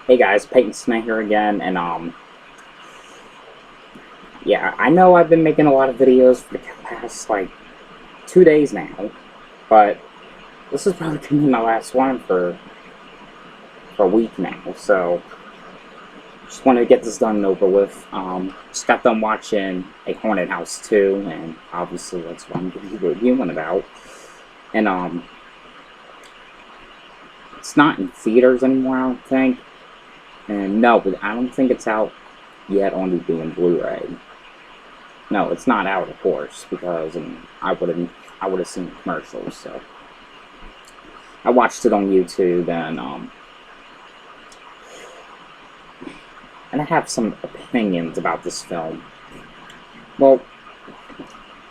Hey guys, Peyton Smith here again, and yeah, I know I've been making a lot of videos for the past like 2 days now, but this is probably gonna be my last one for a week now. So just wanted to get this done and over with. Just got done watching A Haunted House 2, and obviously that's what I'm gonna be reviewing about. And it's not in theaters anymore, I don't think. And no, but I don't think it's out yet on DVD and Blu-ray. No, it's not out, of course, because I would have seen the commercials. So I watched it on YouTube, and I have some opinions about this film. Well,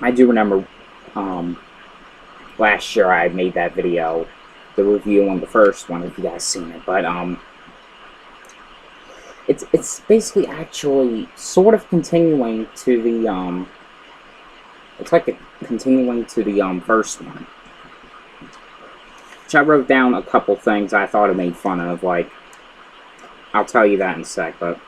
I do remember last year I made that video, the review on the first one, if you guys seen it, but it's basically actually sort of continuing to the it's like a continuing to the first one. Which I wrote down a couple things I thought it made fun of, like I'll tell you that in a sec, but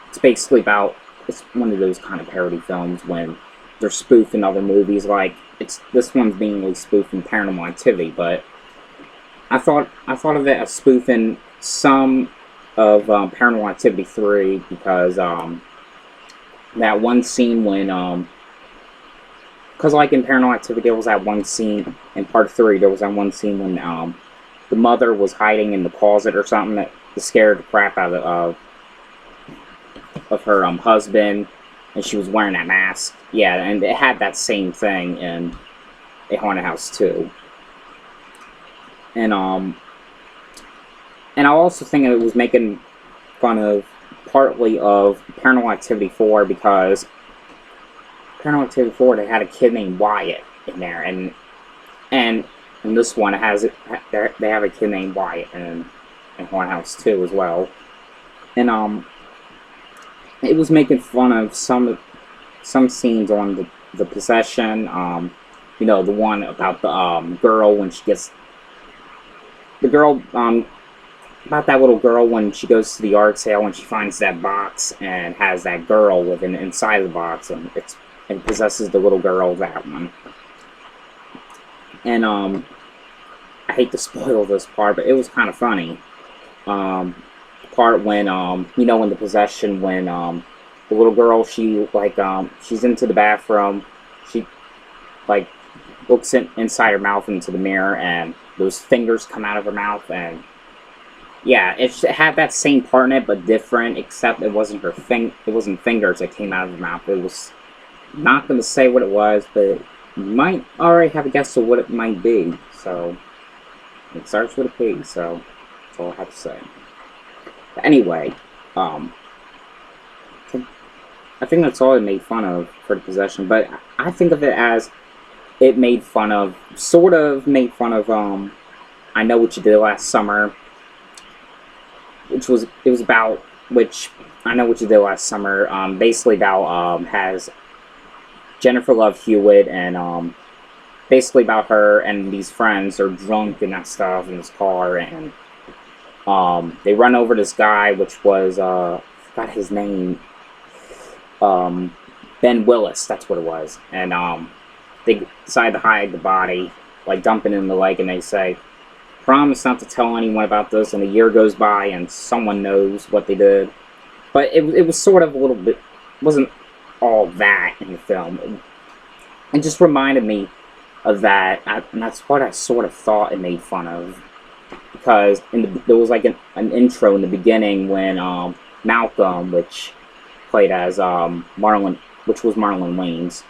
it's basically about, it's one of those kind of parody films when they're spoofing other movies, like this one's mainly spoofing Paranormal Activity, but I thought of it as spoofing some of Paranormal Activity 3 because that one scene when because like in Paranormal Activity there was that one scene in part 3, there was that one scene when the mother was hiding in the closet or something that scared the crap out of her husband, and she was wearing that mask. Yeah, and it had that same thing in A Haunted House 2. And I also think it was making fun of partly of Paranormal Activity 4 because Paranormal Activity 4 they had a kid named Wyatt in there, and in this one it has they have a kid named Wyatt in Haunted House 2 as well, and it was making fun of some scenes on the possession. You know, the one about the girl when she gets the girl about that little girl when she goes to the yard sale and she finds that box and has that girl living inside the box, and it possesses the little girl, that one. And I hate to spoil this part, but it was kind of funny. Part when you know, in the possession when the little girl, she like she's into the bathroom, she like looks inside her mouth into the mirror, and those fingers come out of her mouth, and yeah, it had that same part in it, but different, except it wasn't it wasn't fingers that came out of her mouth. It was, not going to say what it was, but you might already have a guess of what it might be. So it starts with a P, so that's all I have to say. But anyway, I think that's all it made fun of for the possession, but I think of it as it made fun of, sort of made fun of I Know What You Did Last Summer, it was about, which I Know What You Did Last Summer, basically about, has Jennifer Love Hewitt, and basically about her and these friends are drunk and that stuff in this car, and they run over this guy, which was, I forgot his name, Ben Willis, that's what it was, and they decide to hide the body, like dump it in the lake, and they say, promise not to tell anyone about this, and a year goes by and someone knows what they did. But it was sort of a little bit, wasn't all that in the film. It just reminded me of that, and that's what I sort of thought it made fun of. Because there was like an intro in the beginning when Malcolm, which played as Marlon, which was Marlon Wayans,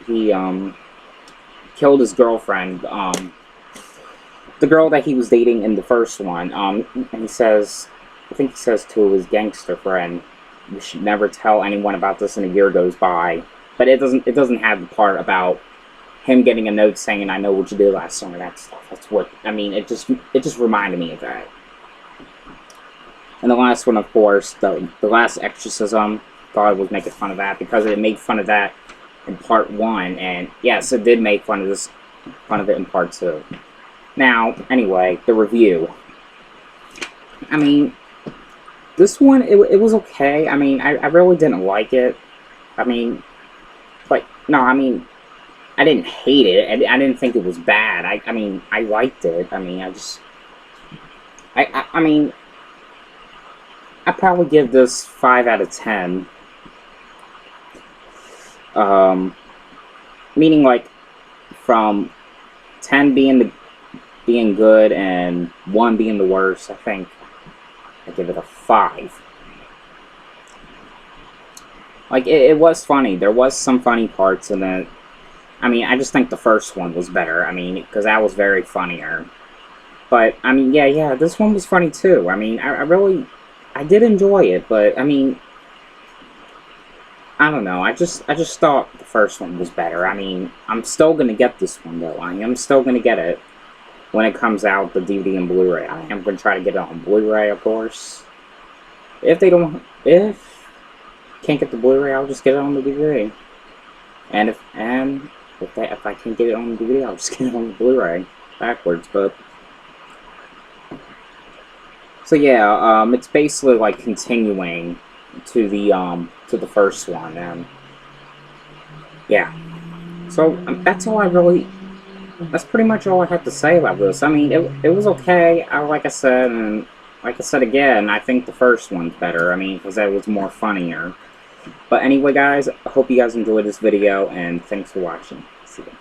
he killed his girlfriend, the girl that he was dating in the first one, and he says, I think he says to his gangster friend, "You should never tell anyone about this," and a year goes by. But it doesn't have the part about him getting a note saying, "I know what you did last summer." That stuff. That's what I mean. It just reminded me of that. And the last one, of course, the last exorcism, thought I was making fun of that because it made fun of that in part 1, and yes, it did make fun of it in part 2. Now, anyway, the review. I mean, this one, it was okay. I mean, I really didn't like it. I mean, like, no, I mean, I didn't hate it. I didn't think it was bad. I mean, I liked it. I mean, I mean, I'd probably give this 5 out of 10. Meaning, like, from 10 being good and 1 being the worst, I think I give it a 5. Like, it was funny. There was some funny parts in it. I mean, I just think the first one was better. I mean, because that was very funnier. But, I mean, yeah, this one was funny too. I mean, I did enjoy it, but, I mean, I don't know. I just thought the first one was better. I mean, I'm still gonna get this one though. I am still gonna get it when it comes out, the DVD and Blu-ray. I am gonna try to get it on Blu-ray, of course. If can't get the Blu-ray, I'll just get it on the DVD. And if I can't get it on the DVD, I'll just get it on the Blu-ray backwards. But so yeah, it's basically like continuing to the first one, and yeah. So that's pretty much all I had to say about this. I mean, it was okay. Like I said again, I think the first one's better. I mean, because that was more funnier. But anyway, guys, I hope you guys enjoyed this video, and thanks for watching. See ya.